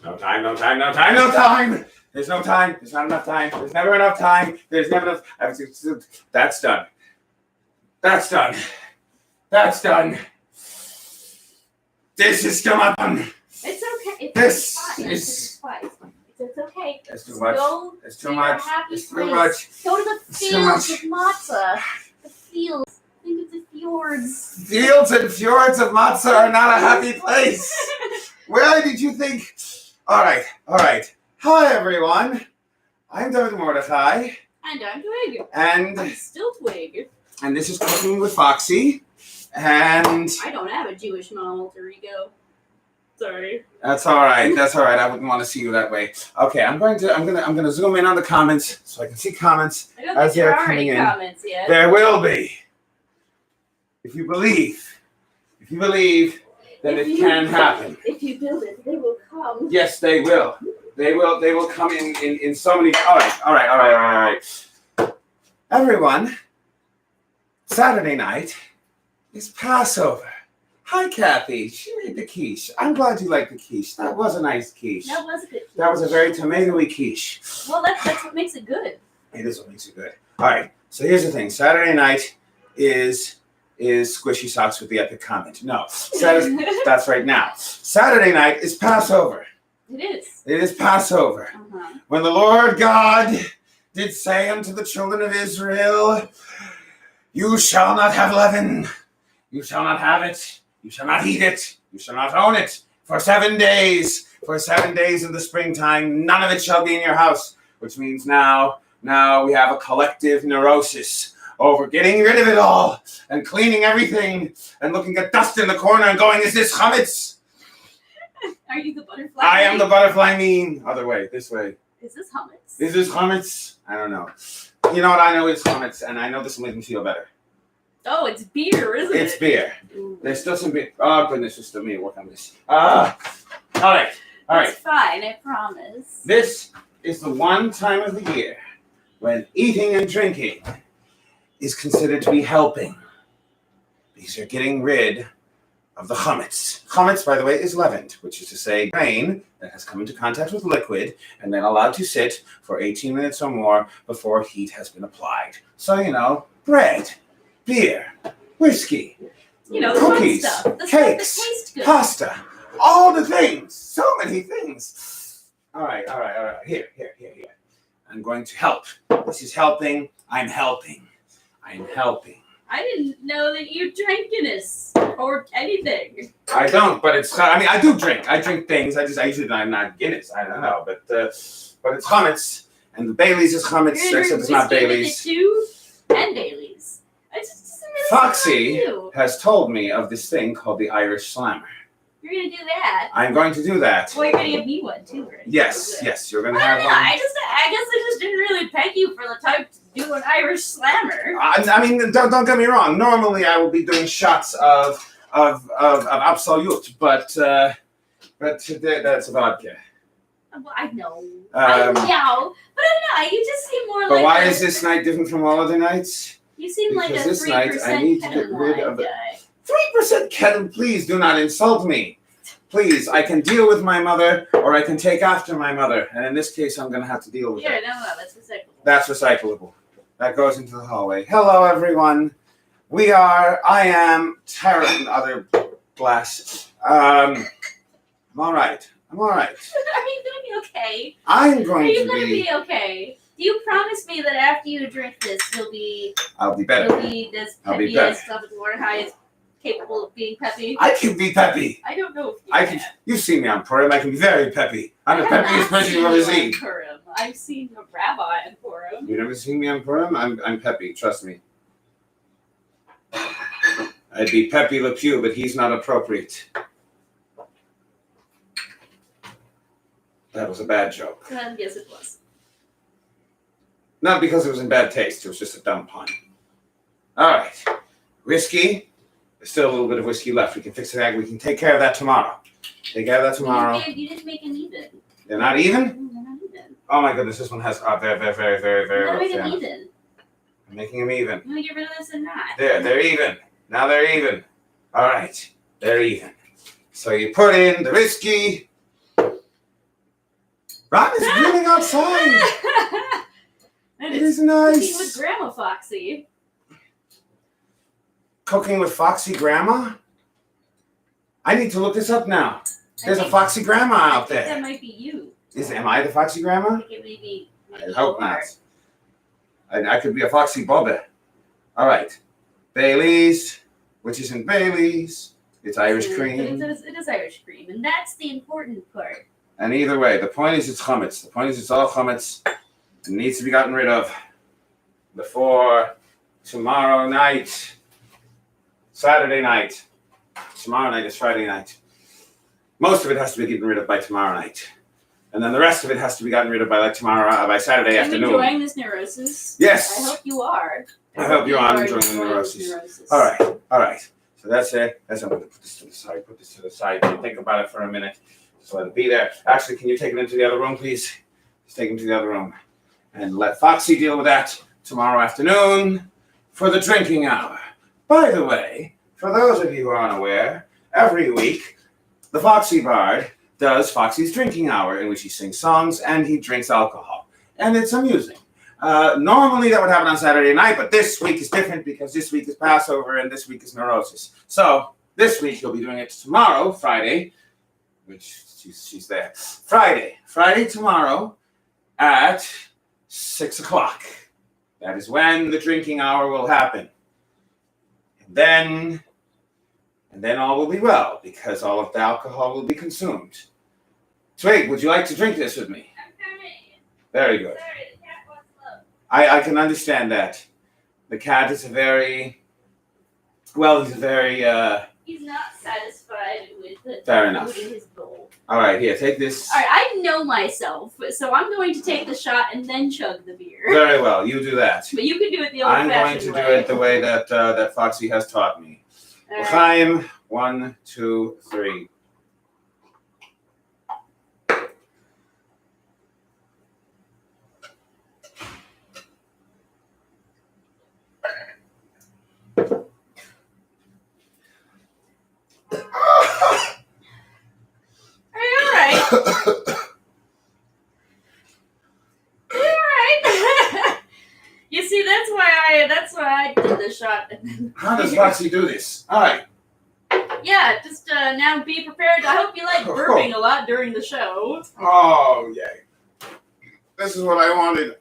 No time, no time, no time, no time. There's no time. There's not enough time. There's never enough time. There's never enough. That's done. That's done. That's done. This is still not done. It's okay. This fine. is. It's okay. It's too much. It's too much. It's too place. much. Go to the fields of matzah. The fields. Think of the fjords. Fields and fjords of matzah are not a happy place. Where did you think? All right. Hi, everyone. I'm David Mordechai. And I'm Twig. And I'm still Twig. And this is Cooking with Foxy. And I don't have a Jewish mom alter ego. Sorry. That's all right. I wouldn't want to see you that way. Okay, I'm gonna zoom in on the comments so I can see comments as they're coming in. Comments yet. There will be. If you believe, then it can happen. If you build it, they will come. Yes, they will. They will come in so many. All right. Everyone, Saturday night is Passover. Hi, Kathy. She made the quiche. I'm glad you like the quiche. That was a nice quiche. That was a good quiche. That was a very tomatoey quiche. Well, that's what makes it good. It is what makes it good. All right. So here's the thing. Saturday night is Squishy Socks with the epic comment. No. That's right now. Saturday night is Passover. It is. It is Passover. Uh-huh. When the Lord God did say unto the children of Israel, you shall not have leaven. You shall not have it. You shall not eat it. You shall not own it. For 7 days. For 7 days in the springtime, none of it shall be in your house. Which means now we have a collective neurosis over getting rid of it all and cleaning everything and looking at dust in the corner and going, is this chametz? Are you the butterfly? I am the butterfly mean. Other way, this way. Is this chametz? Is this chametz? I don't know. You know what I know is chametz, and I know this will make me feel better. Oh, it's beer, isn't it? It's beer. Ooh. There's still some beer. Oh, goodness, there's still me to work on this. All right. It's fine, I promise. This is the one time of the year when eating and drinking is considered to be helping. Because you're getting rid of the chametz. Chametz, by the way, is leavened, which is to say grain that has come into contact with liquid and then allowed to sit for 18 minutes or more before heat has been applied. So, bread, beer, whiskey, cookies, the fun stuff. The cakes, stuff that tastes good. pasta, all the things, so many things. All right. Here. I'm going to help. This is helping. I'm helping. I didn't know that you drank Guinness or anything. I don't, but I do drink. I drink things. I'm not Guinness. I don't know, but it's chametz, and the Bailey's is chametz, except it's not Bailey's. Too, and Bailey's. Really Foxy has told me of this thing called the Irish Slammer. You're going to do that? I'm going to do that. Well, you're going to give me one too, right? Yes, you're going to have one. I guess I just didn't really peg you for the type to do an Irish Slammer. I mean, don't get me wrong. Normally, I will be doing shots of absolute, but today that's a vodka. Well, I know. I know. But I don't know. You just seem more like. But why is this night different from all other nights? You seem like a 3% this night I need to get rid of it. 3% ketamine, please do not insult me. Please, I can deal with my mother or I can take after my mother. And in this case, I'm going to have to deal with it. Yeah, no, that's recyclable. That's recyclable. That goes into the hallway. Hello, everyone. I am Tara, other glass. I'm all right. Are you going to be okay? I'm going to be. Are you going to be okay? Do you promise me that after you drink this, I'll be better. You'll be as peppy as Mordechai is capable of being peppy? I can be peppy. I don't know if you can. You've seen me on Purim. I can be very peppy. I'm the peppiest person you've ever seen. I've seen a rabbi on Purim. You've never seen me on Purim? I'm peppy. Trust me. I'd be Pepe Le Pew, but he's not appropriate. That was a bad joke. Yes, it was. Not because it was in bad taste. It was just a dumb pun. All right. Whiskey. There's still a little bit of whiskey left. We can fix it. We can take care of that tomorrow. You didn't make them even. They're not even? They're not even. Oh, my goodness. This one has very, very, very, very, very rough. Make them even. I'm making them even. I'm going to get rid of this and that. There, they're even. Now they're even. All right. They're even. So you put in the whiskey. Ron is grilling outside. And It it's is nice. cooking with Grandma Foxy. Cooking with Foxy Grandma? I need to look this up now. There's a Foxy Grandma out there. That might be you. Am I the Foxy Grandma? I think it may be. I hope not. I could be a Foxy Bobby. All right. Bailey's, which isn't Bailey's. It's Irish cream. It is Irish cream, and that's the important part. And either way, the point is it's chametz. The point is it's all chametz. It needs to be gotten rid of before tomorrow night. Saturday night. Tomorrow night is Friday night. Most of it has to be gotten rid of by tomorrow night. And then the rest of it has to be gotten rid of by by Saturday afternoon. Are you enjoying this neurosis? Yes. I hope you are. I hope you are enjoying the neurosis. All right. So that's it. I'm going to put this to the side. Think about it for a minute. Just let it be there. Actually, can you take it into the other room, please? Just take it to the other room. And let Foxy deal with that tomorrow afternoon for the drinking hour. By the way, for those of you who are unaware, every week, the Foxy Bard does Foxy's drinking hour, in which he sings songs and he drinks alcohol. And it's amusing. Normally that would happen on Saturday night, but this week is different because this week is Passover and this week is Neurosis. So this week he'll be doing it tomorrow, Friday, which she's there. Friday tomorrow at 6 o'clock. That is when the drinking hour will happen. And then all will be well, because all of the alcohol will be consumed. Twig, would you like to drink this with me? I'm coming. Very good. Sorry, the cat wants love. I can understand that. The cat is he's very, He's not satisfied with fair enough. his bowl. All right, here, take this. All right, I know myself, so I'm going to take the shot and then chug the beer. Very well, you do that. But you can do it the I'm old-fashioned going to do it the way that Foxy has taught me. L'chaim, 1, 2, 3. Are you all right? Are you all right? You see, that's why I did the shot. How does Foxy do this? All right. Yeah, just now be prepared. I hope you like burping a lot during the show. Oh, yay. This is what I wanted.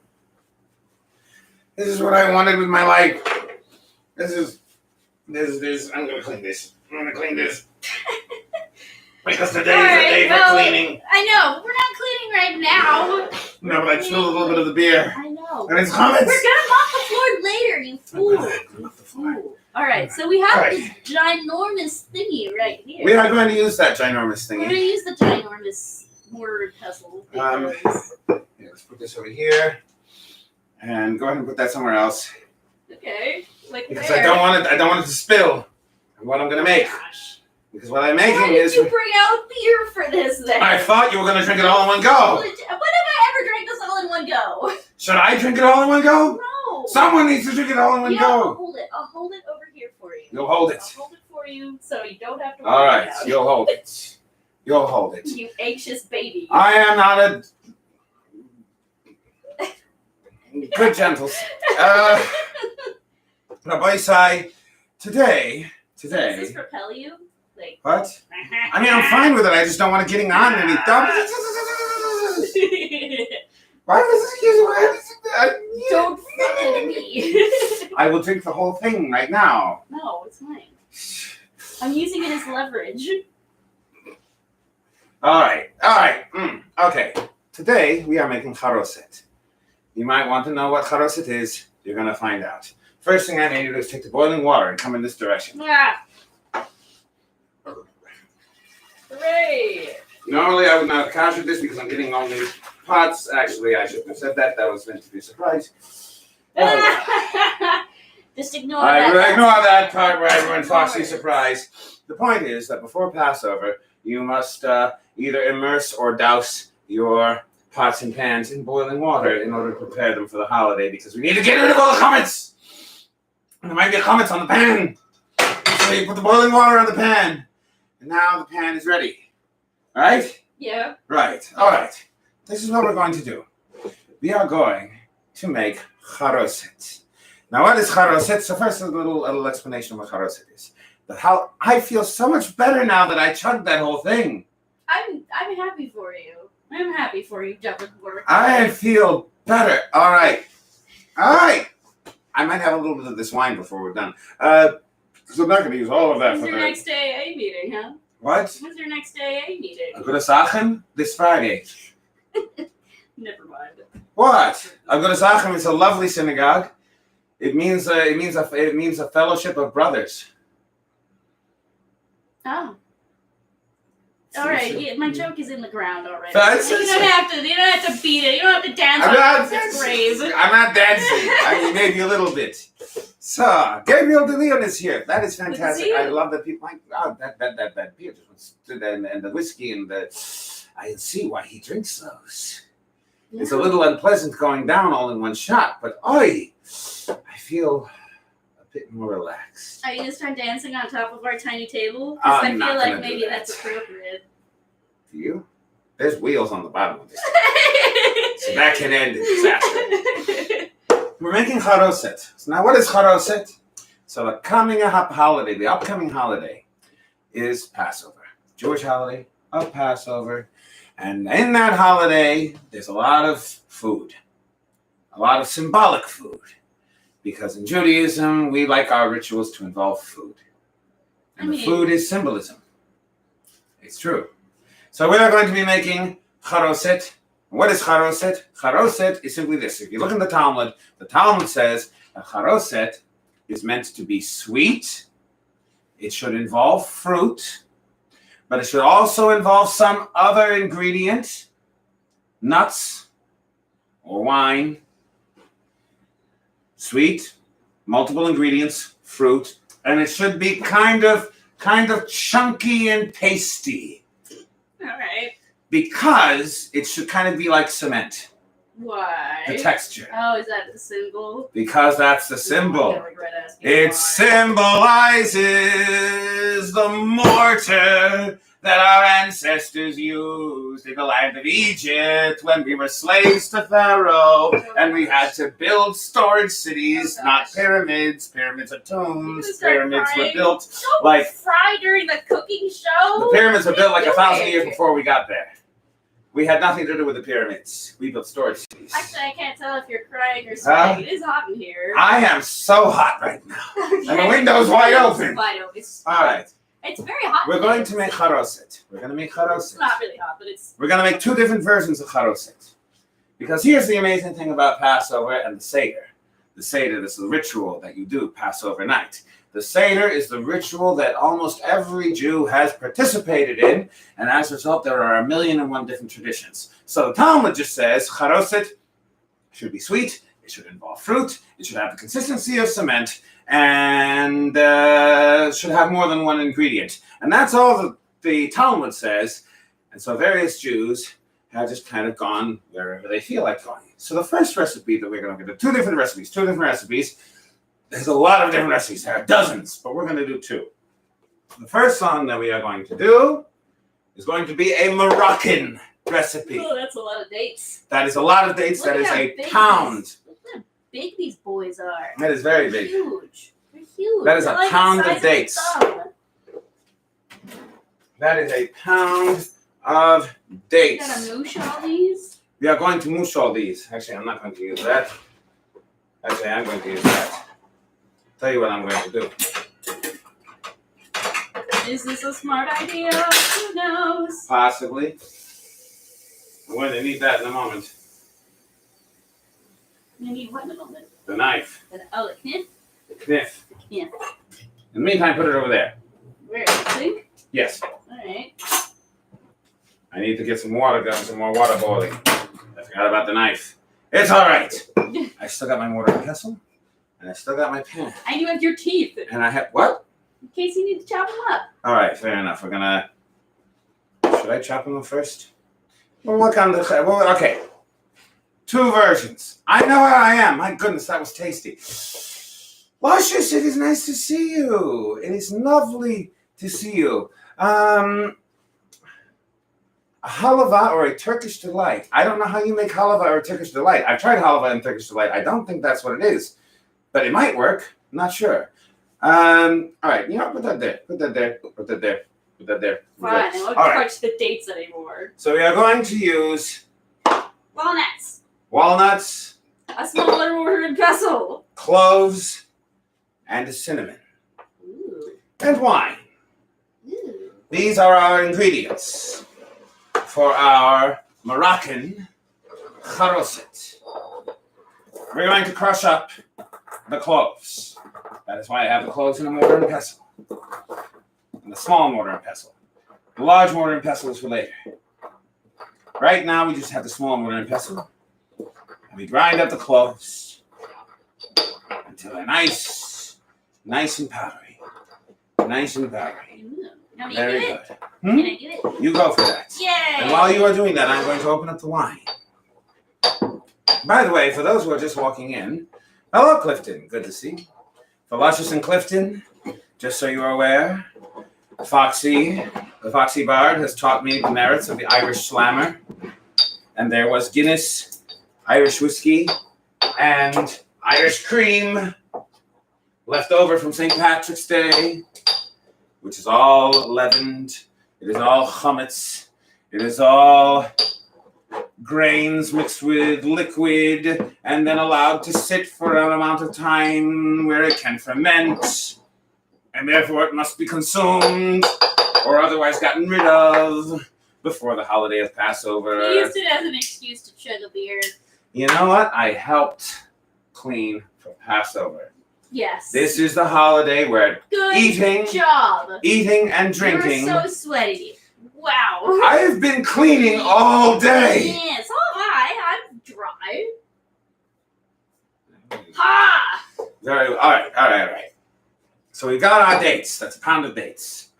This is what I wanted with my life. This is. I'm going to clean this. Because today is the day for cleaning. I know. We're not cleaning right now. No, but I spilled a little bit of the beer. I know. And it's chametz. We're going to mop the floor later, you fool. All right, so we have this ginormous thingy right here. We are going to use that ginormous thingy. We're going to use the ginormous word puzzle. Here, let's put this over here. And go ahead and put that somewhere else. Okay. Because I don't want it to spill. And what I'm going to make. Gosh. Because what I'm making Why is. did you bring out beer for this then? I thought you were going to drink it all in one go. When have I ever drank this all in one go? Should I drink it all in one go? No. Someone needs to drink it all in one go. I'll hold it over here for you. You'll hold it. I'll hold it for you so you don't have to worry All right, about it. you'll hold it. You'll hold it. You anxious baby. I am not a good gentles. Rabbi Sai, today. Does this repel you? Like What? I mean, I'm fine with it. I just don't want it getting on any. Why does it? Don't follow me. I will drink the whole thing right now. No, it's mine. I'm using it as leverage. All right. Okay. Today we are making charoset. You might want to know what charoset is. You're going to find out. First thing I need to do is take the boiling water and come in this direction. Ah. Hooray! Normally I would not have captured this because I'm getting all these pots. Actually, I shouldn't have said that. That was meant to be a surprise. Just ignore I that. ignore that part where everyone Foxy surprise. The point is that before Passover, you must either immerse or douse your pots and pans in boiling water in order to prepare them for the holiday, because we need to get rid of all the chametz. There might be a chametz on the pan. So you put the boiling water on the pan. And now the pan is ready. All right? Yeah. Right. All right. this is what we're going to do. We are going to make charoset. Now, what is charoset? So first, a little explanation of what charoset is. But how I feel so much better now that I chugged that whole thing. I'm happy for you. I'm happy for you, Jeffrey. I feel better. All right. I might have a little bit of this wine before we're done. Because I'm not going to use all of that. When's your next AA meeting, huh? What? When's your next AA meeting? I'm going to Sachem this Friday. Never mind. What? I'm going to Sachem. It's a lovely synagogue. It means a fellowship of brothers. Oh. All right, yeah, my joke is in the ground already. You You don't have to beat it. You don't have to dance I'm on not this dancing. grave. I'm not dancing. I mean, maybe a little bit. So, Gabriel De Leon is here. That is fantastic. I love that people. My God, that beer just and the whiskey and the. I see why he drinks those. Yeah. It's a little unpleasant going down all in one shot, but I feel a bit more relaxed. Are you gonna start dancing on top of our tiny table? Because I feel like maybe that's appropriate. Do you? There's wheels on the bottom of this. So that can end in disaster. We're making charoset. So now what is charoset? So the upcoming holiday is Passover. Jewish holiday of Passover. And in that holiday, there's a lot of food. A lot of symbolic food. Because in Judaism, we like our rituals to involve food. And the food is symbolism. It's true. So we are going to be making charoset. What is charoset? Charoset is simply this. If you look in the Talmud says that charoset is meant to be sweet. It should involve fruit. But it should also involve some other ingredient. Nuts or wine. Sweet, multiple ingredients, fruit. And it should be kind of chunky and pasty. All right. Because it should kind of be like cement. Why? The texture. Oh, is that the symbol? Because that's the symbol. I'm gonna regret asking It why. symbolizes the mortar that our ancestors used in the land of Egypt when we were slaves to Pharaoh and we had to build storage cities, not pyramids. Pyramids are tombs. Pyramids were built Don't like fry during the cooking show. the pyramids were built like What 1,000 are you years doing? before we got there. We had nothing to do with the pyramids. We built storage cities. Actually, I can't tell if you're crying or sweating. It is hot in here. I am so hot right now. Okay. And the window's wide open. Wide open. All right. It's very hot. We're going to make charoset. It's not really hot, but it's. We're going to make two different versions of charoset. Because here's the amazing thing about Passover and the Seder. The Seder is the ritual that you do Passover night. The Seder is the ritual that almost every Jew has participated in, and as a result, there are 1,000,001 different traditions. So the Talmud just says, charoset should be sweet, it should involve fruit, it should have the consistency of cement, and should have more than one ingredient. And that's all the Talmud says. And so various Jews have just kind of gone wherever they feel like going. So the first recipe that we're going to do, two different recipes. There's a lot of different recipes. There are dozens, but we're going to do two. The first one that we are going to do is going to be a Moroccan recipe. Oh, that's a lot of dates. That is a lot of dates. That is a pound. Look how big these boys are. That is very big. Huge. They're huge. That is They're a like pound the size of dates. a thumb. That is a pound of dates. You gotta moosh all these? We are going to moosh all these. Actually, I'm not going to use that. Actually, I'm going to use that. Tell you what I'm going to do. Is this a smart idea? Who knows? Possibly. I'm going to need that in a moment. You need what in a moment? The knife. The kniff? The kniff. Yeah. In the meantime, put it over there. Where? In the sink? Yes. Alright. I need to get some more water boiling. I forgot about the knife. It's all right. I still got my mortar and pestle, and I still got my pan. And you have your teeth. And I have what? In case you need to chop them up. All right, fair enough. We're gonna. Should I chop them up first? Well, look on the. Well, okay. Two versions. I know where I am. My goodness, that was tasty. Luscious, it is nice to see you. It is lovely to see you. A halava or a Turkish delight. I don't know how you make halava or a Turkish delight. I've tried halava and Turkish delight. I don't think that's what it is, but it might work. I'm not sure. All right, put that there. Put that there. Put that there. Put that there. Fine, I won't touch the dates anymore. So we are going to use walnuts, a smaller wooden pestle, cloves, and cinnamon. Ooh. And wine. Ooh. These are our ingredients for our Moroccan charoset. We're going to crush up the cloves. That is why I have the cloves in a mortar and pestle. And the small mortar and pestle. The large mortar and pestle is for later. Right now, we just have the small mortar and pestle. And we grind up the cloves until they're nice and powdery. Nice and powdery. Now Very good. Can I get it? You go for that. Yay! And while you are doing that, I'm going to open up the wine. By the way, for those who are just walking in, hello, Clifton. Good to see you. For Luscious and Clifton, just so you are aware, Foxy, the Foxy Bard, has taught me the merits of the Irish Slammer. And there was Guinness, Irish whiskey, and Irish cream left over from St. Patrick's Day, which is all leavened. It is all chametz. It is all grains mixed with liquid and then allowed to sit for an amount of time where it can ferment, and therefore it must be consumed or otherwise gotten rid of before the holiday of Passover. He used it as an excuse to chug a beer. You know what? I helped clean for Passover. Yes. This is the holiday where Good eating and drinking. You're so sweaty. Wow. I have been cleaning all day. Yeah, so have I. I'm dry. Ha! All right. So we got our dates. That's a pound of dates.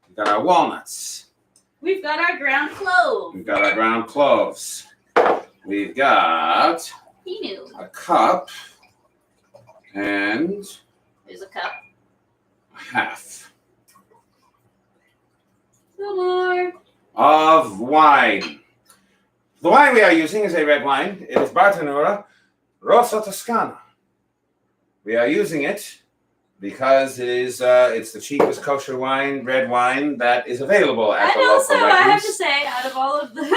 We got our walnuts. We've got our ground clove. We've got our ground cloves. We've got a cup and there's a cup. Half. No more. Of wine. The wine we are using is a red wine. It is Bartonura Rosso Toscana. We are using it because it's the cheapest kosher wine, red wine that is available at the local I have to say, out of all of the $6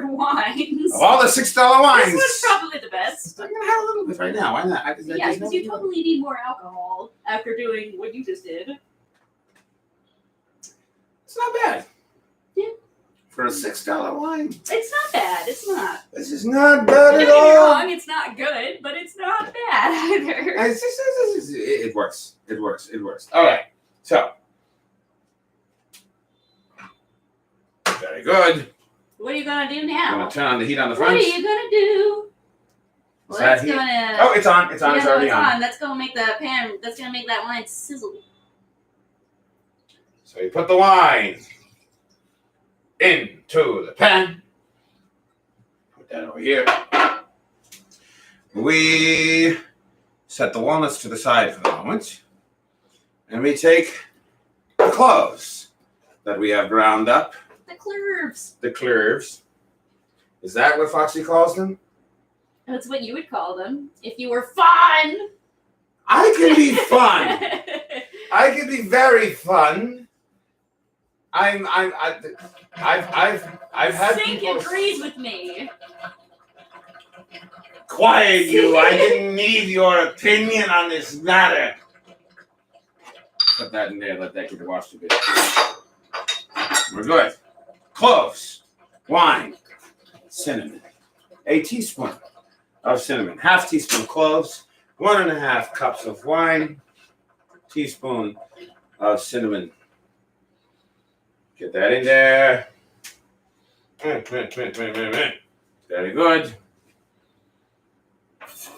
wines, of all the $6 wines, this one's probably the best. I'm gonna have a little bit right now. Why not? Yeah, because you totally need more alcohol after doing what you just did. It's not bad. Yeah. For a $6 wine. It's not bad. It's not. This is not bad at all. Don't get me wrong, it's not good, but it's not bad either. It works. It works. All right. So. Very good. What are you going to do I'm now? going to turn on the heat on the front. What are you going to do? Well, that's going to... Oh, it's on. It's already on. That's going to make the pan, that's going to make that wine sizzle. So you put the wine into the pan. Put that over here. We set the walnuts to the side for the moment. And we take the cloves that we have ground up. The cloves. The cloves. Is that what Foxy calls them? That's what you would call them if you were fun. I can be fun. I can be very fun. I've had Sink people... agrees with me. Quiet you. I didn't need your opinion on this matter. Put that in there. Let that get washed a bit. We're good. Cloves, wine, cinnamon. A teaspoon of cinnamon. Half teaspoon cloves. 1.5 cups of wine. Teaspoon of cinnamon. Get that in there. Very good.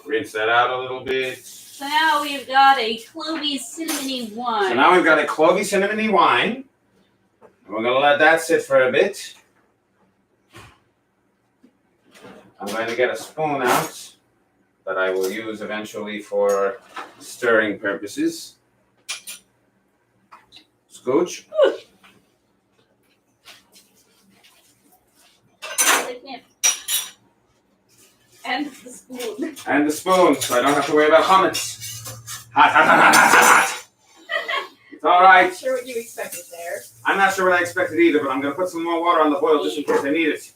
Rinse that out a little bit. So now we've got a clovey cinnamony wine. So now we've got a clovey cinnamony wine. And we're going to let that sit for a bit. I'm going to get a spoon out that I will use eventually for stirring purposes. Scooch. snip, snip. And the spoon. And the spoon, so I don't have to worry about hummus. Hot, hot, hot, hot, hot, hot. It's all right. I'm not sure what you expected there. I'm not sure what I expected either, but I'm going to put some more water on the boil just in case I need it.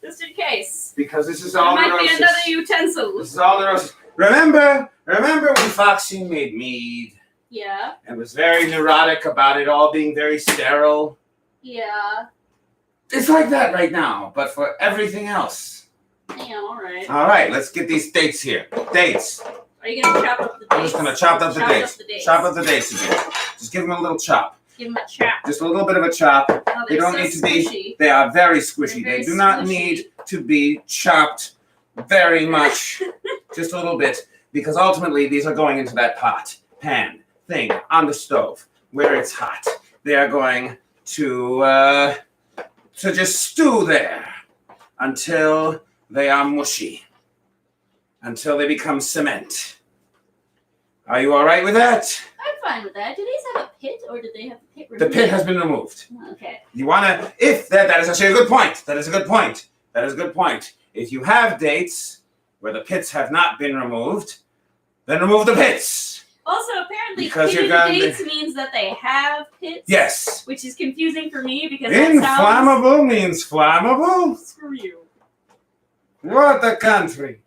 Just in case. Because this is There all might be neurosis. another utensil. This is all neurosis. Remember when Foxy made mead Yeah. and was very neurotic about it all being very sterile? Yeah. It's like that right now, but for everything else. Yeah, alright. All right, let's get these dates here. Dates. Are you going to chop up the dates? I'm just going to chop up the dates. Chop up the dates again. Just give them a little chop. Give them a chop. Just a little bit of a chop. Oh, They don't so need to squishy. be. They are very squishy. They're They very do not squishy. need to be chopped very much. Just a little bit, because ultimately these are going into that pot, pan, thing on the stove where it's hot. They are going to just stew there until they are mushy, until they become cement. Are you all right with that? I'm fine with that. Do these have a pit, or do they have a pit The removed? pit has been removed. Okay. You wanna, if that is actually a good point. That is a good point. That is a good point. If you have dates where the pits have not been removed, then remove the pits. Also, apparently, Because you're pitted going to- dates means that they have pits. Yes. Which is confusing for me because that sounds... Inflammable means flammable. Screw you. What a country.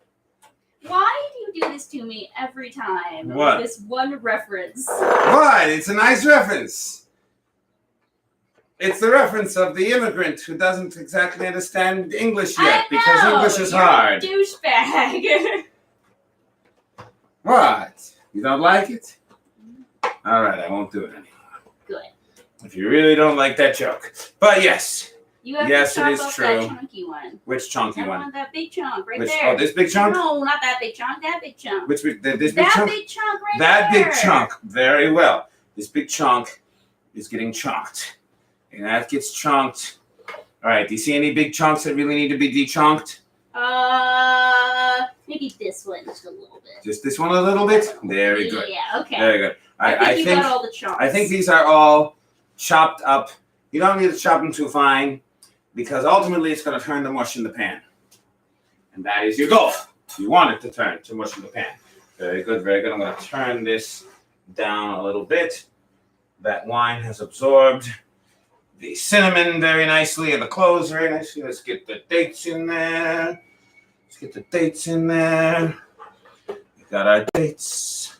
Why do you do this to me every time? What? This one reference. What? It's a nice reference. It's the reference of the immigrant who doesn't exactly understand English yet because I know, English is you're hard. A douchebag. What? You don't like it? All right, I won't do it anymore. Good. If you really don't like that joke. But yes. You have Yes, to it chop is up true. that chunky one. Which chunky I one? want that big chunk right Which, there. oh, this big chunk? No, not that big chunk. That big chunk. Which this big that chunk? big chunk right That there. big chunk. Very well. This big chunk is getting chunked. And that gets chunked. All right, do you see any big chunks that really need to be de-chunked? Maybe this one just a little bit. Just this one a little bit? Very good. Yeah, okay. Very good. I think you got all the chunks. I think these are all chopped up. You don't need to chop them too fine because ultimately it's going to turn to mush in the pan. And that is your goal. You want it to turn to mush in the pan. Very good, very good. I'm going to turn this down a little bit. That wine has absorbed the cinnamon very nicely and the cloves very nicely. Let's get the dates in there. Let's get the dates in there. We got our dates.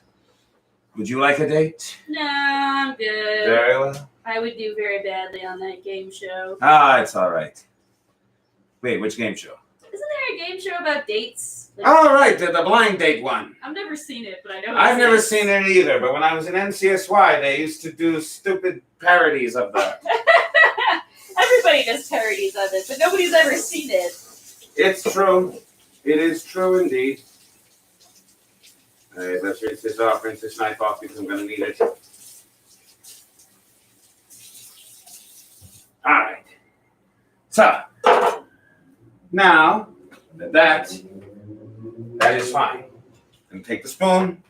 Would you like a date? No, I'm good. Very well. I would do very badly on that game show. Ah, it's all right. Wait, which game show? Isn't there a game show about dates? Like, All right, the blind date one. I've never seen it, but I know. I've never seen it either, but when I was in NCSY, they used to do stupid parodies of that. Everybody does parodies of it, but nobody's ever seen it. It's true. It is true indeed. All right, let's rinse this off, rinse this knife off because I'm going to need it. All right. So, now that is fine. And take the spoon,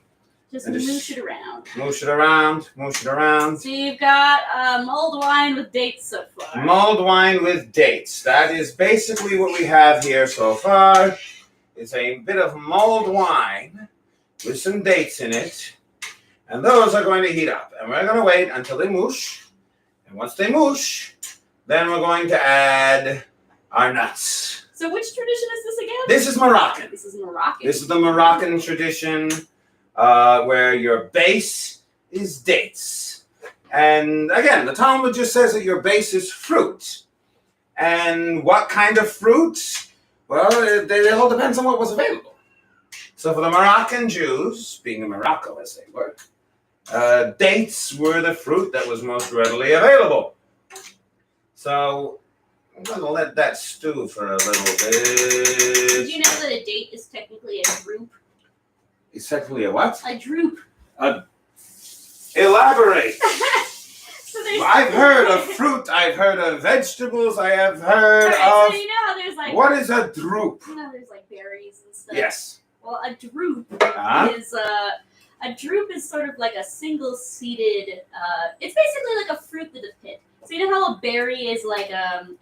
Just And just- moosh it around. moosh it around, moosh it around. So you've got mulled wine with dates so far. Mulled wine with dates. That is basically what we have here so far. It's a bit of mulled wine with some dates in it. And those are going to heat up. And we're going to wait until they moosh. And once they moosh, then we're going to add our nuts. So which tradition is this again? This is Moroccan. This is Moroccan. This is the Moroccan tradition where your base is dates. And again, the Talmud just says that your base is fruit. And what kind of fruit? Well, it all depends on what was available. So for the Moroccan Jews, being in Morocco as they were, dates were the fruit that was most readily available. So I'm going to let that stew for a little bit. Did you know that a date is technically a drupe? It's technically a what? A drupe. Elaborate. So there's I've heard of fruit. I've heard of vegetables. I have heard Alright, of... so you know how there's like... What is a drupe? You know there's like berries and stuff? Yes. Well, a drupe Uh-huh. is a drupe is sort of like a single-seeded. It's basically like a fruit with a pit. So you know how a berry is like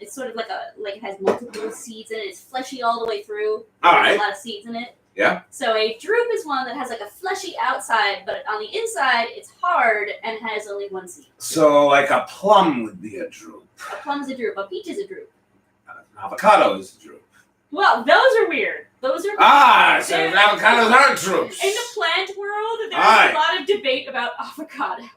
it's sort of like it has multiple seeds in it. It's fleshy all the way through. There's a lot of seeds in it. Yeah. So a drupe is one that has like a fleshy outside, but on the inside it's hard and has only one seed. So like a plum would be a drupe. A plum is a drupe. A peach is a drupe. An avocado is a drupe. Well, those are weird. Those are so avocados aren't drupes. In the plant world, there's a lot of debate about avocados.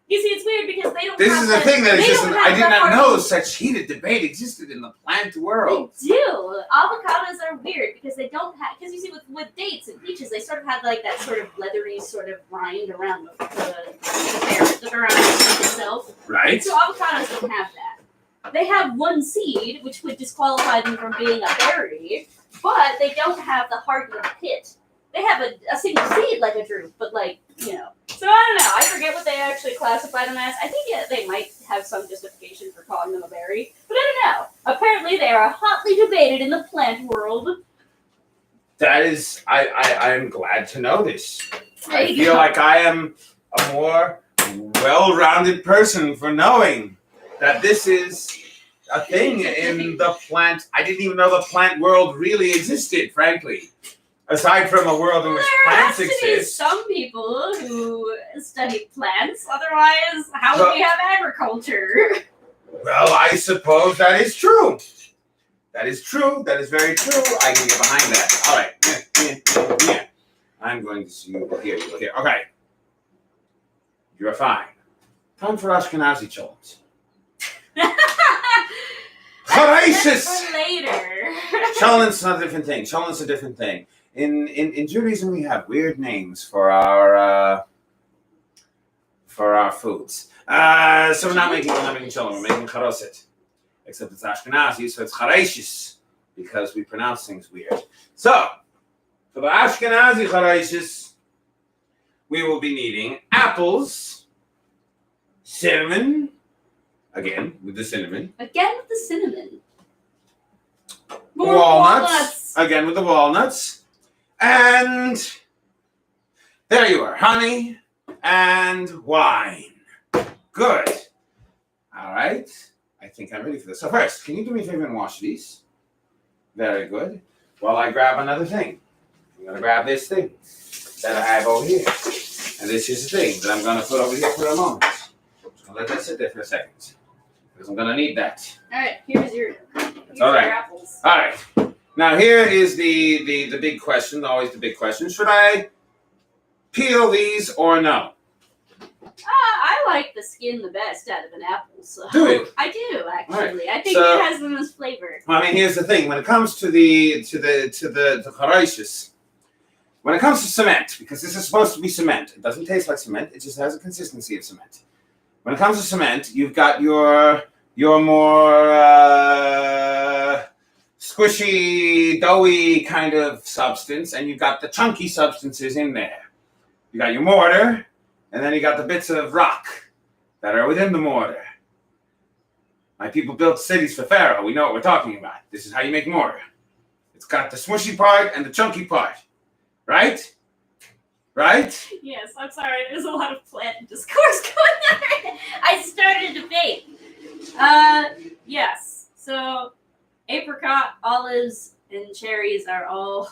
You see, it's weird because they don't. This is the thing that exists. I did not know such heated debate existed in the plant world. They do. Avocados are weird because they don't have. Because you see, with dates and peaches, they sort of have like that sort of leathery sort of rind around the around itself. Right. So avocados don't have that. They have one seed, which would disqualify them from being a berry, but they don't have the hardened pit. They have a single seed like a drupe, but like, you know. So I don't know. I forget what they actually classify them as. I think they might have some justification for calling them a berry, but I don't know. Apparently they are hotly debated in the plant world. That is, I'm glad to know this. I feel like I am a more well-rounded person for knowing that this is a thing in the plant. I didn't even know the plant world really existed, frankly. Aside from a world in which plants exist. There has to be some people who study plants. Otherwise, how would we have agriculture? Well, I suppose that is true. That is true. That is very true. I can get behind that. All right. Yeah. I'm going to see you here. You here. Okay. You're fine. Time for Ashkenazi cholents. That's for later. Cholent's not a different thing. Cholent's a different thing. In Judaism, we have weird names for our foods. So we're not making cholent. We're making charoset. Except it's Ashkenazi, so it's chareishis because we pronounce things weird. So for the Ashkenazi chareishis, we will be needing apples, cinnamon, again with the cinnamon. Again with the cinnamon. More walnuts. Again with the walnuts. And there you are, honey and wine. Good. All right. I think I'm ready for this. So first, can you do me a favor and wash these? Very good. While I grab another thing. I'm going to grab this thing that I have over here. And this is the thing that I'm going to put over here for a moment. I'm just going to let that sit there for a second. Because I'm going to need that. All right. Here's your apples. All right. Now here is the big question, always the big question. Should I peel these or no? I like the skin the best out of an apple. So do you? I do actually. Right. I think it has the most flavor. I mean, here's the thing: when it comes to the charoset, when it comes to cement, because this is supposed to be cement, it doesn't taste like cement. It just has a consistency of cement. When it comes to cement, you've got your more squishy, doughy kind of substance, and you've got the chunky substances in there. You got your mortar, and then you got the bits of rock that are within the mortar. My people built cities for Pharaoh. We know what we're talking about. This is how you make mortar. It's got the smushy part and the chunky part. Right? Right? Yes, I'm sorry. There's a lot of plant discourse going on. I started a debate. Yes. So apricot, olives, and cherries are all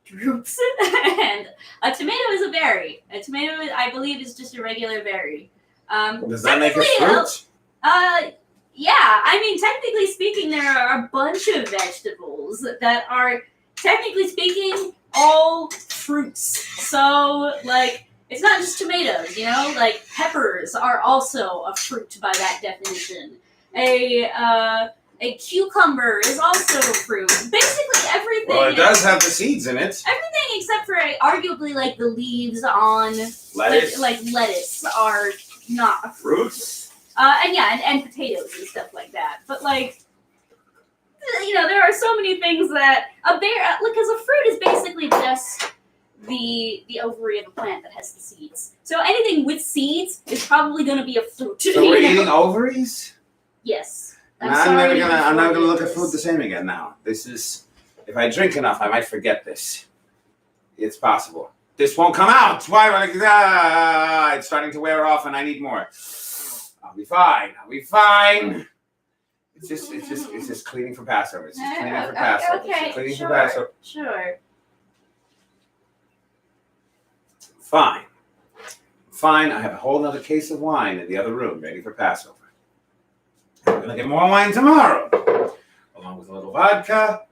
drupes. And a tomato is a berry. A tomato, I believe, is just a regular berry. Does that make it fruit? Yeah. I mean, technically speaking, there are a bunch of vegetables that are, technically speaking, all fruits. So, like, it's not just tomatoes, you know? Like, peppers are also a fruit by that definition. A cucumber is also a fruit. Basically everything. Well, it does have the seeds in it. Everything except for arguably like the leaves on lettuce. Like lettuce are not a fruit. Fruits. And potatoes and stuff like that. But like, you know, there are so many things that because a fruit is basically just the ovary of a plant that has the seeds. So anything with seeds is probably going to be a fruit. So we're eating ovaries? Yes. I'm never gonna look at food the same again now. This is, if I drink enough, I might forget this. It's possible. This won't come out. Why? It's starting to wear off, and I need more. I'll be fine. I'll be fine. It's just cleaning for Passover. It's just cleaning for Passover. Okay, Cleaning sure, for Passover. sure. Fine. Fine. I have a whole other case of wine in the other room ready for Passover. I'm going to get more wine tomorrow, along with a little vodka.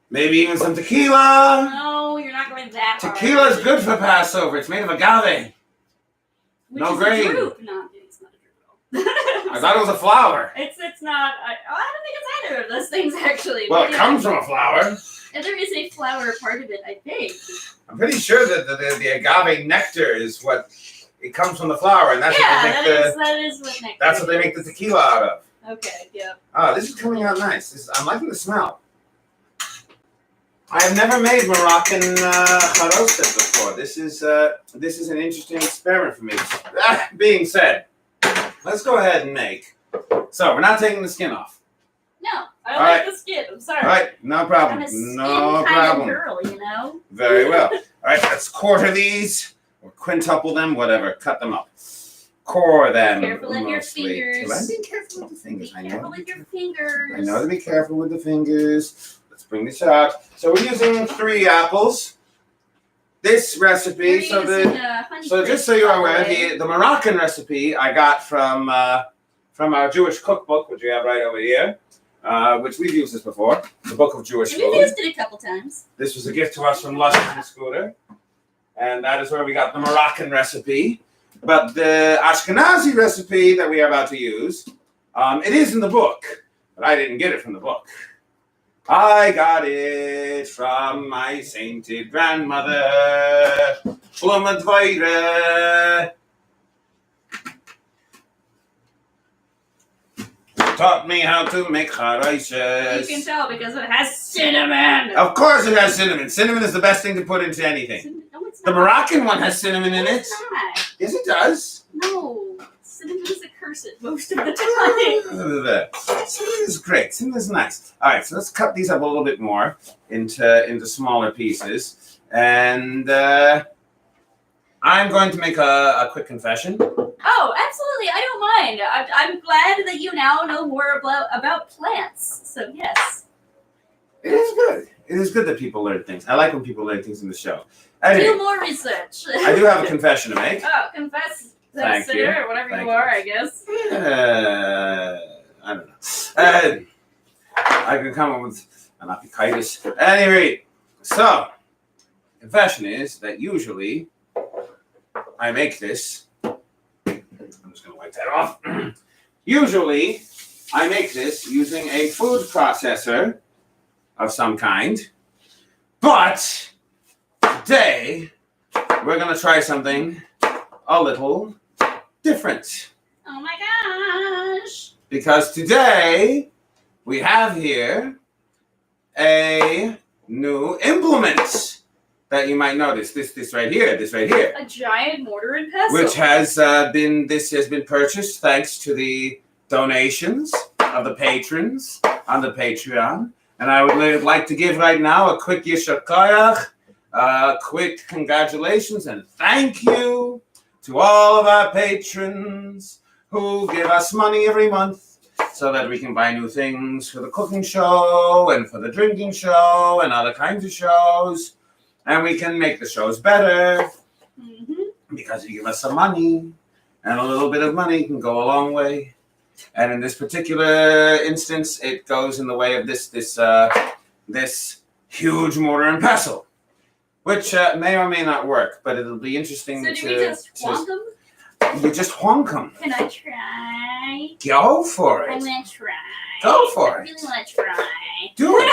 Maybe even some tequila. No, you're not going that hard. Tequila is good for Passover. It's made of agave. Which no is grain. A drupe. No, it's not a drupe at all. I thought it was a flower. It's not. I don't think it's either of those things actually. Well, it comes from a flower. And there is a flower part of it, I think. I'm pretty sure that the agave nectar is what it comes from the flower, and that's what they make that is what nectar. That's what they make the tequila out of. Okay, yeah. Oh, this is coming out nice. I'm liking the smell. I have never made Moroccan Charoset before. This is an interesting experiment for me. That being said, let's go ahead and make. So we're not taking the skin off. No, I don't All like right. the skin. I'm sorry. All right, no problem. I'm a skin No kind problem. of girl, you know. Very well. All right, let's quarter these or quintuple them, whatever. Cut them up. Core them. Careful with your mostly. fingers. I'm being careful with the fingers. Be careful with your fingers. I know to be careful with the fingers. Let's bring this out. So we're using 3 apples. This recipe, so just so you're aware, the Moroccan recipe I got from our Jewish cookbook, which we have right over here, which we've used this before, the Book of Jewish Food. We've used it a couple times. This was a gift to us from Luscious and Scooter, and that is where we got the Moroccan recipe. But the Ashkenazi recipe that we are about to use, it is in the book, but I didn't get it from the book. I got it from my sainted grandmother, Shlomo Dvaire. Taught me how to make charoset. You can tell because it has cinnamon. Of course it has cinnamon. Cinnamon is the best thing to put into anything. No, it's The not. Moroccan one has cinnamon in No, it. it's not. Yes, it does. No, cinnamon is a curse most of the time. Cinnamon is great. Cinnamon is nice. All right, so let's cut these up a little bit more into smaller pieces. And I'm going to make a quick confession. Oh, absolutely. I don't mind. I'm glad that you now know more about plants. So, yes. It is good. It is good that people learn things. I like when people learn things in the show. Anyway, Do more research. I do have a confession to make. Oh, confess. Thank you. Or whatever Thank you are, I guess. I don't know. I can come up with an appetitis. At any rate, so, confession is that usually I make this. I'm just going to wipe that off. Usually, I make this using a food processor of some kind. But today, we're going to try something a little different. Oh my gosh. Because today, we have here a new implement that you might notice. This right here. A giant mortar and pestle. Which has been purchased thanks to the donations of the patrons on the Patreon. And I would like to give right now a quick Yishar Koyach, quick congratulations and thank you to all of our patrons who give us money every month so that we can buy new things for the cooking show and for the drinking show and other kinds of shows. And we can make the shows better because you give us some money, and a little bit of money can go a long way. And in this particular instance, it goes in the way of this huge mortar and pestle, which may or may not work, but it'll be interesting So do we just wonk them? You just honk them. Can I try? Go for I'm it. gonna try. Go for I it. really want to try. Do it.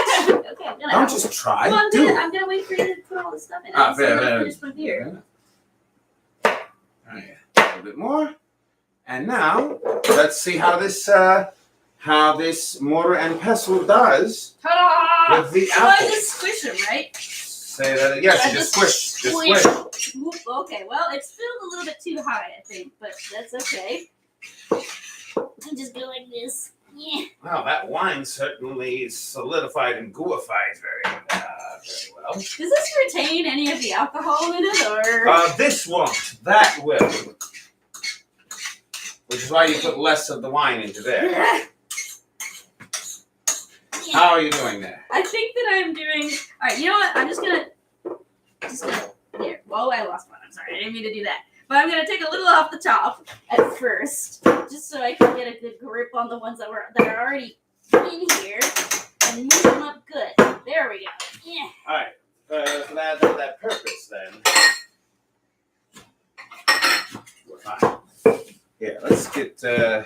Okay, I'm gonna. Don't just try. Well, Do it. I'm gonna wait for you to put all the stuff in. Ah, I'm gonna fair. finish one here. Right, a little bit more. And now, let's see how this mortar and pestle does Ta-da! with the Well, I apples. just squish them, right? Say that again. Yes, I you just just squish. Just squish. Whoop, okay, well, it's filled a little bit too high, I think, but that's okay. I'm just go like this. Yeah. Wow, that wine certainly solidified and gooified very well. Does this retain any of the alcohol in it, or? This won't. That will. which is why you put less of the wine into there. How are you doing there? I think that I'm doing. All right, you know what? I'm just gonna. Here. Whoa, I lost one. I'm sorry. I didn't mean to do that. But I'm gonna take a little off the top at first, just so I can get a good grip on the ones that are already in here, and move them up good. There we go. Yeah. All right. For that purpose, then. We're fine. Yeah. Let's get. Yeah.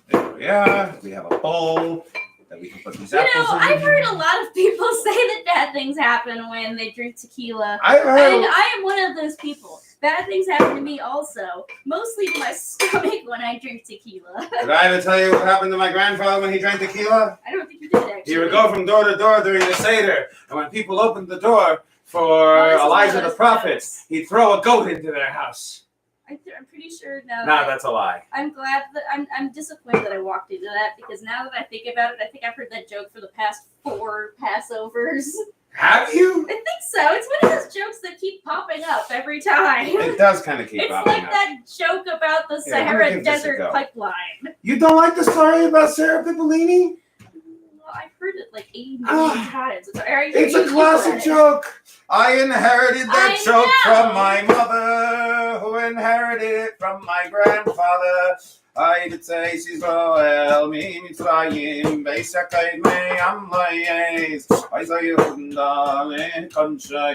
There we are. We have a bowl that we can put these apples in. I've heard a lot of people say that bad things happen when they drink tequila. I've heard. And I am one of those people. Bad things happen to me also. Mostly to my stomach when I drink tequila. Did I ever tell you what happened to my grandfather when he drank tequila? I don't think you did, actually. He would go from door to door during the Seder, and when people opened the door for Elijah the prophet, he'd throw a goat into their house. I'm pretty sure now. No, that's a lie. I'm glad that I'm disappointed that I walked into that, because now that I think about it, I think I've heard that joke for the past 4 Passovers. Have you? I think so. It's one of those jokes that keep popping up every time. It does kind of keep It's popping like up. that joke about the Yeah, Sahara Desert pipeline. You don't like the story about Sarah Pippolini? Well, I've heard it like 80 million times. It's a classic joke. I inherited that joke from my mother, who inherited it from my grandfather. I did say she's well, me Mitzrayim, Beisakai me Amlayes. I say you darling country, I am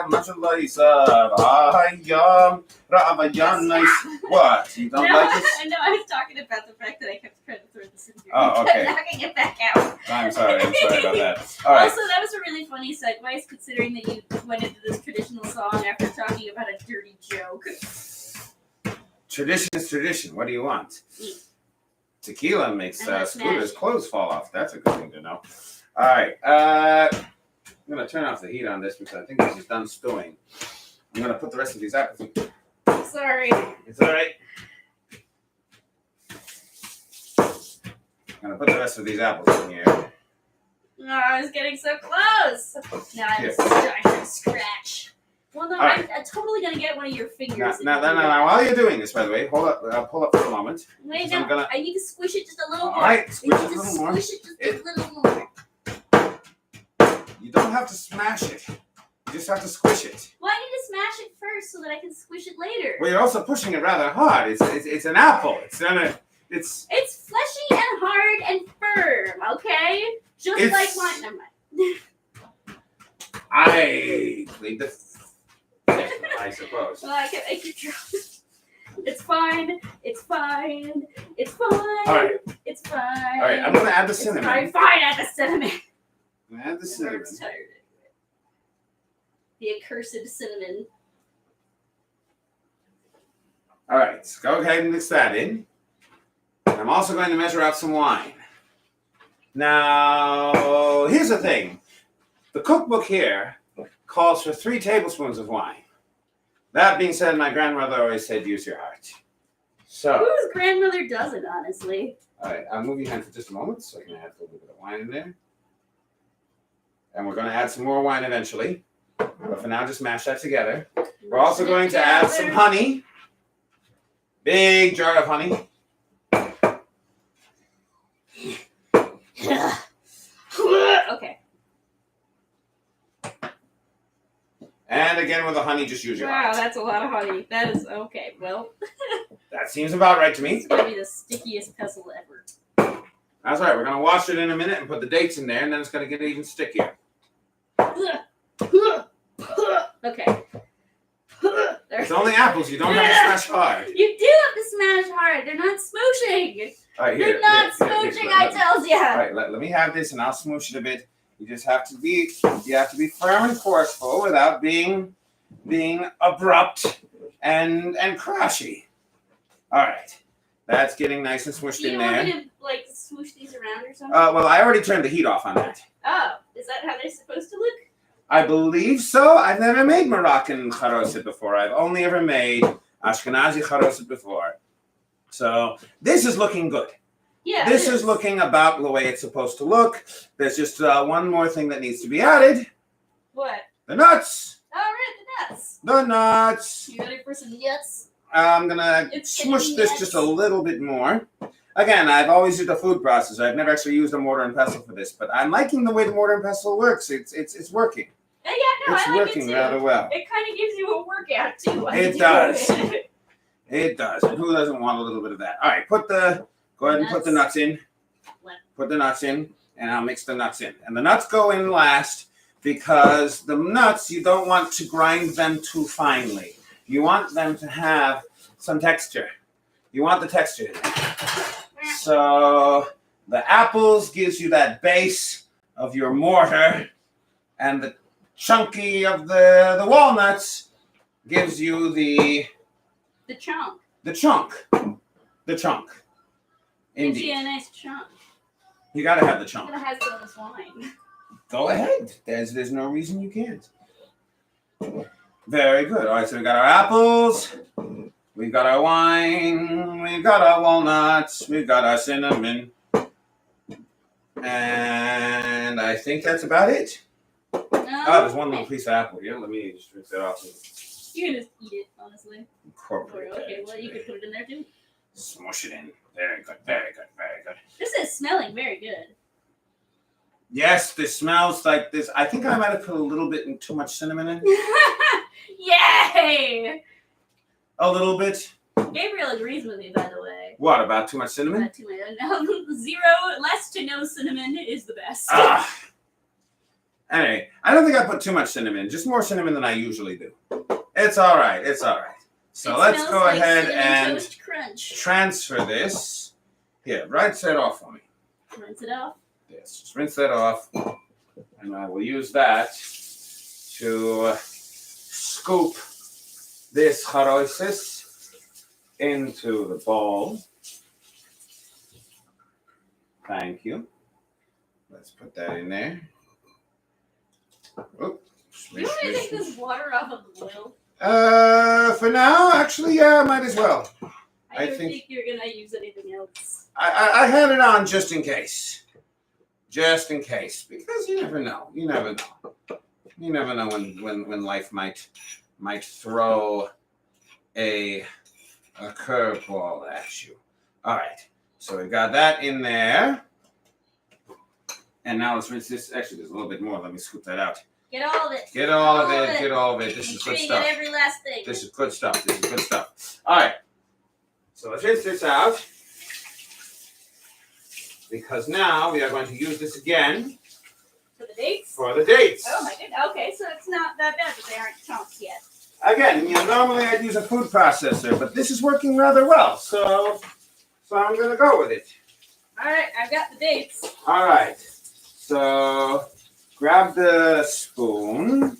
much like Rabayan nice. What? You don't like this? No, I was talking about the fact that I kept trying to throw this in here. Oh, okay. Knocking it back out. I'm sorry about that. All right. Also, that was a really funny segue, considering that you went into this traditional song after talking about a dirty joke. Tradition is tradition. What do you want? Tequila makes Scooter's clothes fall off. That's a good thing to know. All right. I'm going to turn off the heat on this because I think this is done stewing. I'm going to put the rest of these apples in. Sorry. It's all right. I'm going to put the rest of these apples in here. Oh, I was getting so close. Now I'm starting to scratch. Well, no, I'm totally going to get one of your fingers. Now, while you're doing this, by the way, hold up. I'll pull up for a moment. Wait, no, I need to squish it just a little more. All right, squish it a little more. Squish it just a little more. You don't have to smash it. You just have to squish it. Well, I need to smash it first so that I can squish it later. Well, you're also pushing it rather hard. It's an apple. It's fleshy and hard and firm, okay? Just like wine. Never mind. I played the I suppose. Well, I can make you drop it. It's fine. It's fine. It's fine. All right. It's fine. All right, I'm going to add the cinnamon. It's fine. Add the cinnamon. I'm going to add the cinnamon. I'm tired. The accursed cinnamon. All right, so go ahead and mix that in. I'm also going to measure out some wine. Now, here's the thing. The cookbook here calls for 3 tablespoons of wine. That being said, my grandmother always said, use your heart. So, whose grandmother doesn't, honestly? All right, I'll move your hand for just a moment so I can add a little bit of wine in there. And we're going to add some more wine eventually. But for now, just mash that together. We're also going to add some honey. Big jar of honey. Okay. And again with the honey, just use your heart. Wow, that's a lot of honey. That is okay. Well, that seems about right to me. It's gonna be the stickiest pestle ever. That's right. We're gonna wash it in a minute and put the dates in there, and then it's gonna get even stickier. Okay. It's only apples. You don't have to smash hard. You do have to smash hard. They're not smooshing. All right, here. They're not smooshing. I tells you. All right, let me have this, and I'll smoosh it a bit. You just have to be firm and forceful without being abrupt and crashy. All right, that's getting nice and smooshed in there. You want me to like swoosh these around or something? Well, I already turned the heat off on that. Oh, is that how they're supposed to look? I believe so. I've never made Moroccan charoset before. I've only ever made Ashkenazi charoset before. So this is looking good. Yeah. This is looking about the way it's supposed to look. There's just one more thing that needs to be added. What? The nuts. All right, the nuts. The nuts. You ready for some nuts? I'm gonna smush this just a little bit more. Again, I've always used a food processor. I've never actually used a mortar and pestle for this, but I'm liking the way the mortar and pestle works. It's working. Yeah, no, It's I like working it too. rather well. It kind of gives you a workout too. It does. It does. And who doesn't want a little bit of that? All right, go ahead and put the nuts in. Put the nuts in, and I'll mix the nuts in. And the nuts go in last because the nuts, you don't want to grind them too finely. You want them to have some texture. You want the texture in there. So the apples gives you that base of your mortar, and the chunky of the walnuts gives you the chunk. The chunk. Indeed. Gives you a nice chunk. You gotta have the chunk. I'm gonna have some of this wine. Go ahead. There's no reason you can't. Very good. All right, so we got our apples, we got our wine, we got our walnuts, we got our cinnamon, and I think that's about it. Oh, there's one little piece of apple here. Let me just rinse that off. You can just eat it, honestly. Incorporate that. Okay, well, you could put it in there too. Smush it in. Very good, very good, very good. This is smelling very good. Yes, this smells like this. I think I might have put a little bit too much cinnamon in. Yay! A little bit. Gabriel agrees with me, by the way. What, about too much cinnamon? Not too much. No, less to no cinnamon is the best. Anyway, I don't think I put too much cinnamon. Just more cinnamon than I usually do. It's all right. It's all right. So let's go ahead and transfer this. Here, rinse that off for me. Rinse it off? Yes, just rinse that off. And I will use that to scoop this charoset into the bowl. Thank you. Let's put that in there. Oh, Do you want to take this water off of the boil? For now, actually, yeah, might as well. I don't think you're going to use anything else. I had it on just in case. Just in case. Because you never know. You never know. You never know when life might throw a curveball at you. All right. So we got that in there. And now let's rinse this. Actually, there's a little bit more. Let me scoop that out. Get all of it. Get all of it. Get all of it. This is good stuff. Get every last thing. This is good stuff. This is good stuff. All right. So let's rinse this out. Because now we are going to use this again. For the dates? For the dates. Oh my goodness. Okay, so it's not that bad, but they aren't chunks yet. Again, normally I'd use a food processor, but this is working rather well. So I'm going to go with it. All right, I've got the dates. All right. So grab the spoon.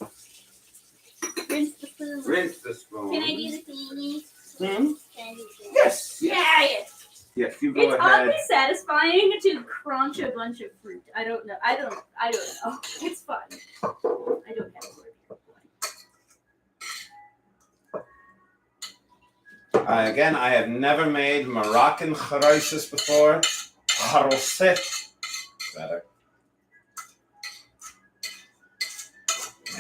Rinse the spoon. Rinse the spoon. Can I do the thingy? Hmm? Can I do the thingy? Yes. Yes. Yes, you go it's ahead. oddly satisfying to crunch a bunch of fruit. I don't know. It's fun. I don't have a word. Again, I have never made Moroccan charoset before. Charoset, rather.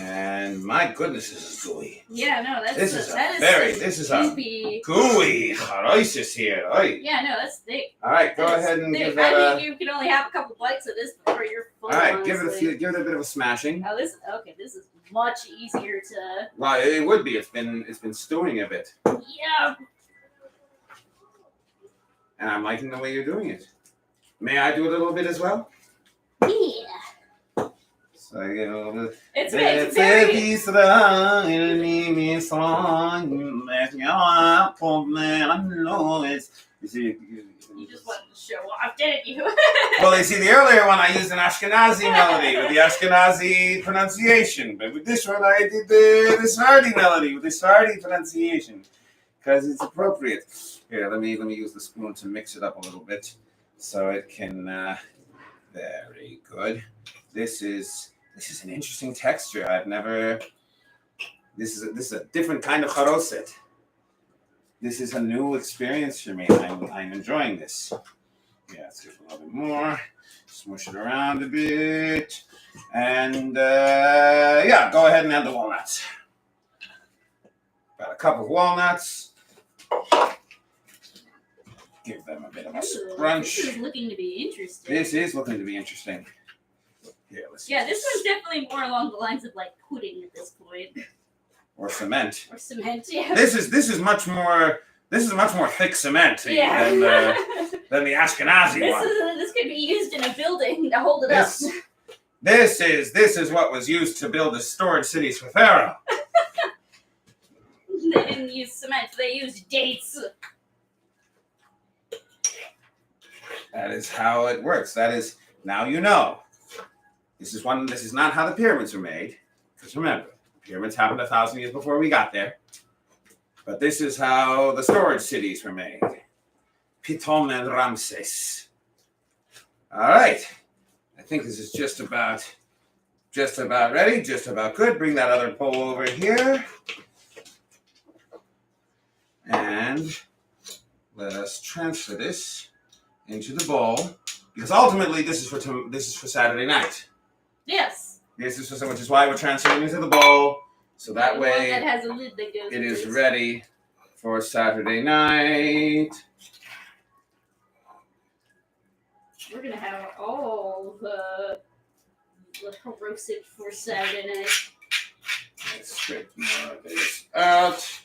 And my goodness, this is gooey. Yeah, no, this is a gooey charoset here. Oy. Yeah, no, that's thick. All right, go ahead and give that I think you can only have a couple bites of this before you're full. All right, give it a bit of a smashing. Oh, this is much easier to. Well, it would be. It's been stewing a bit. Yeah. And I'm liking the way you're doing it. May I do a little bit as well? Yeah. So I get a little bit. It's very. You just wanted to show off, didn't you? Well, you see, the earlier one I used an Ashkenazi melody with the Ashkenazi pronunciation, but with this one I did the Sephardi melody with the Sephardi pronunciation because it's appropriate. Here, let me use the spoon to mix it up a little bit so it can. Very good. This is an interesting texture. I've never. This is a different kind of charoset. This is a new experience for me. I'm enjoying this. Yeah, let's give it a little bit more. Smush it around a bit. And, go ahead and add the walnuts. cup of walnuts. Give them a bit of a scrunch. This is looking to be interesting. This is looking to be interesting. Here, let's see. Yeah, this one's definitely more along the lines of like pudding at this point. Or cement. Or cement, yeah. This is much more thick cement Yeah. than the Ashkenazi one. This could be used in a building to hold it up. This is what was used to build the storage cities for Pharaoh. They didn't use cement, they used dates. That is how it works. That is, now you know. This is not how the pyramids were made. Because remember, the pyramids happened 1,000 years before we got there. But this is how the storage cities were made. Pitom and Ramses. All right. I think this is just about ready, just about good. Bring that other pole over here. And let us transfer this into the bowl. Because ultimately this is for Saturday night. Yes. This is which is why we're transferring it into the bowl. So that the way one that has a lid that goes it is ready for Saturday night. We're gonna have all the Charoset for Saturday night. Let's scrape more of this out.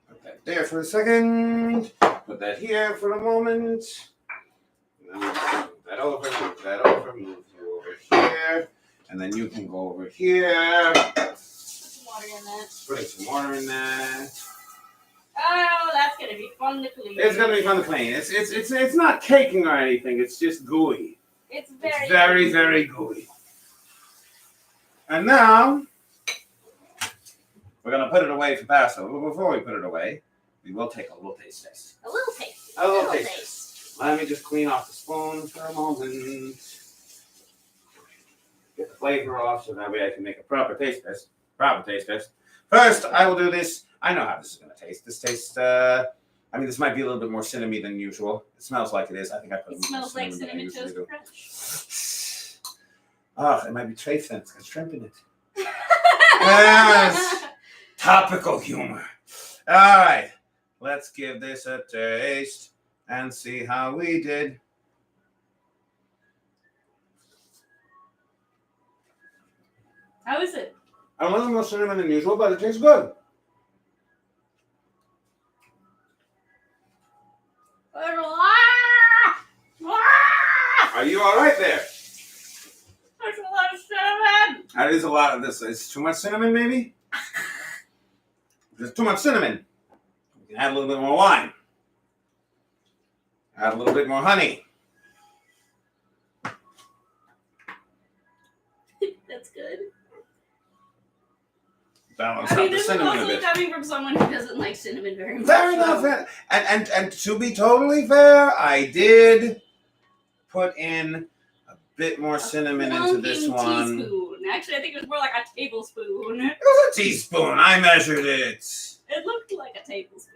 Put that there for a second. Put that here for a moment. And then move that over, move you over here. And then you can go over here. Put some water in that. Put some water in that. Oh, that's gonna be fun to clean. It's gonna be fun to clean. It's not caking or anything. It's just gooey. It's very, very gooey. And now we're gonna put it away for Passover. But before we put it away, we will take a little taste test. A little taste. A little taste test. Let me just clean off the spoon for a moment. Get the flavor off so that way I can make a proper taste test. First, I will do this. I know how this is going to taste. This tastes, this might be a little bit more cinnamony than usual. It smells like it is. I think I put It smells like cinnamon toast crunch. Oh, it might be tray fins. It's got shrimp in it. Yes. Topical humor. All right. Let's give this a taste and see how we did. How is it? A little more cinnamon than usual, but it tastes good. Are you all right there? There's a lot of cinnamon. That is a lot of this. It's too much cinnamon, maybe? There's too much cinnamon. We can add a little bit more wine. Add a little bit more honey. That's good. Balance out the this is cinnamon a also bit. coming from someone who doesn't like cinnamon very much. Fair enough. And to be totally fair, I did put in a bit more cinnamon into this one. Teaspoon. Actually, I think it was more like a tablespoon. It was a teaspoon. I measured it. It looked like a tablespoon.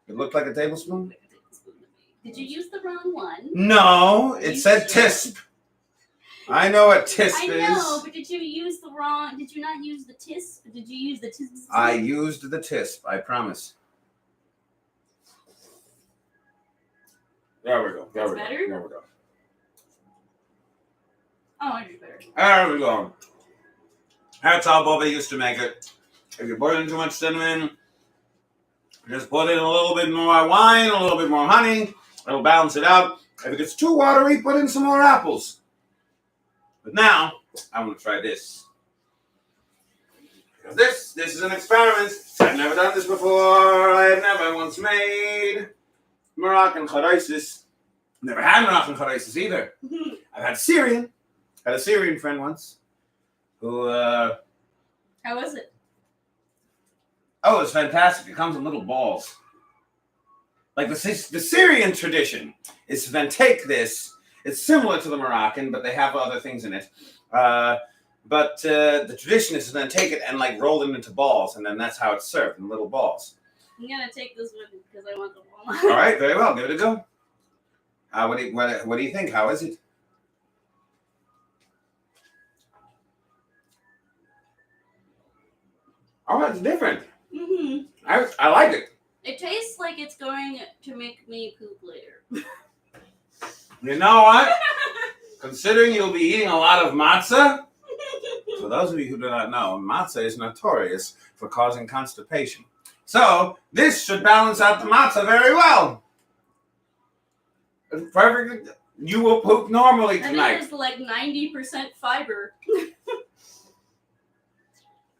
It looked like a tablespoon? Like a tablespoon to me. Did you use the wrong one? No, it said tisp. I know what tisp is. I know, but did you use the wrong? Did you not use the tisp? Did you use the tisp? I used the tisp. I promise. There we go. There we go. Better? There we go. Oh, I do better. There we go. That's how Bobby used to make it. If you put in too much cinnamon, just put in a little bit more wine, a little bit more honey. It'll balance it out. If it gets too watery, put in some more apples. But now, I want to try this. Because this is an experiment. I've never done this before. I have never once made Moroccan charoset. Never had Moroccan charoset either. I've had Syrian. Had a Syrian friend once who, How was it? oh, it's fantastic. It comes in little balls. Like the Syrian tradition is to then take this. It's similar to the Moroccan, but they have other things in it. But the tradition is to then take it and like roll them into balls, and then that's how it's served in little balls. I'm gonna take this one because I want the walnut. All right, very well. Give it a go. What do you think? How is it? Oh, that's different. Mm-hmm. I like it. It tastes like it's going to make me poop later. You know what? Considering you'll be eating a lot of matzah, for those of you who do not know, matzah is notorious for causing constipation. So this should balance out the matzah very well. It's perfect. You will poop normally And tonight. it is like 90% fiber.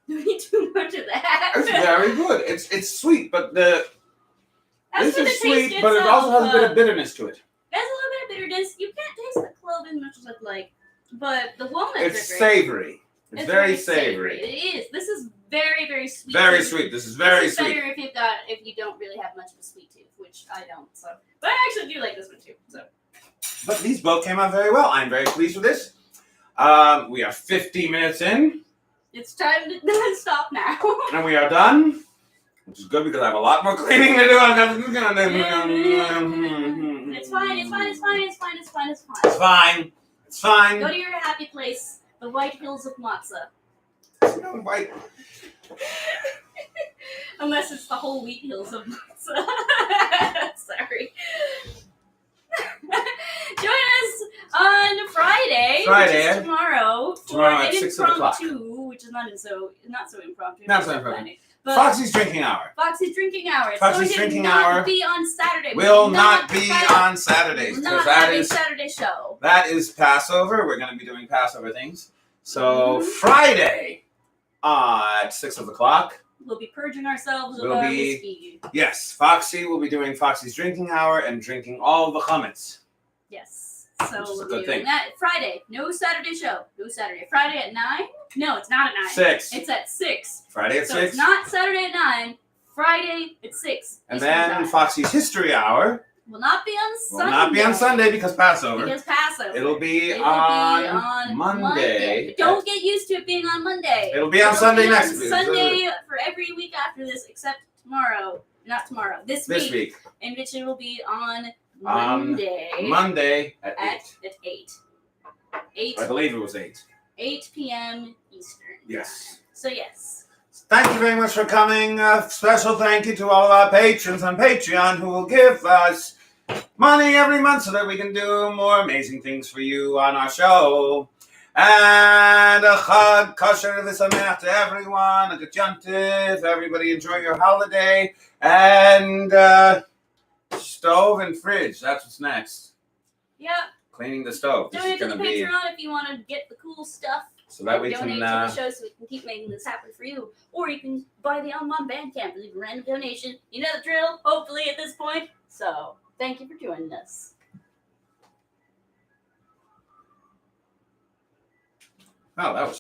Don't eat too much of that. It's very good. It's sweet, but this is sweet, but it also has a bit of bitterness to it. It has a little bit of bitterness. You can't taste the clove as much as I'd like, but the walnuts It's are great. savory. It's very savory. It is. This is very, very sweet. Very sweet. This is very this is sweet. better if you don't really have much of a sweet tooth, which I don't. So, but I actually do like this one too. So. But these both came out very well. I'm very pleased with this. We are 50 minutes in. It's time to stop now. And we are done. Which is good because I have a lot more cleaning to do. It's fine. It's fine. It's fine. It's fine. It's fine. It's fine. It's fine. It's fine. Go to your happy place, the White Hills of Matzah. It's no white. Unless it's the whole wheat hills of Matzah. Sorry. Join us on Friday. Which is tomorrow. Tomorrow for at an 6 o'clock. impromptu, which is not so impromptu. Not so impromptu. But Foxy's drinking hour. Foxy's drinking hour. It's Foxy's going to drinking not hour be on Saturday. Will not be on Saturdays. Not Because that have a is Saturday show. that is Passover. We're going to be doing Passover things. So Friday at 6 o'clock. We'll be purging ourselves of We'll our be- whiskey. Yes, Foxy will be doing Foxy's drinking hour and drinking all the chametz. Yes. Which So is a we'll good be doing thing. that Friday. No Saturday show. No Saturday. Friday at 9? No, it's not at 9. 6. It's at 6. Friday at So 6. it's not Saturday at 9. Friday at 6. And Eastern then time. Foxy's history hour will not be on will Sunday. not be on Sunday because Passover. Because Passover. It'll be It will on Monday. Monday. But don't get used to it being on Monday. It'll be on It'll Sunday be next on week. Sunday for every week after this, except tomorrow. Not tomorrow. This This week. In which it will be on Monday. Monday at 8. At 8. 8. I believe it was 8. 8 p.m. Eastern. Yes. So yes. Thank you very much for coming. A special thank you to all of our patrons on Patreon who will give us money every month so that we can do more amazing things for you on our show. And a chag kosher v'sameach to everyone. A good yontif. Everybody enjoy your holiday. And stove and fridge. That's what's next. Yep. Cleaning the stove. This Donate is to the going to be Patreon if you want to get the cool stuff. so that we donate can. to the show so we can keep making this happen for you. Or you can buy the I'm on Bandcamp, leave a random donation. You know the drill, hopefully, at this point. So, thank you for joining us. Oh, that was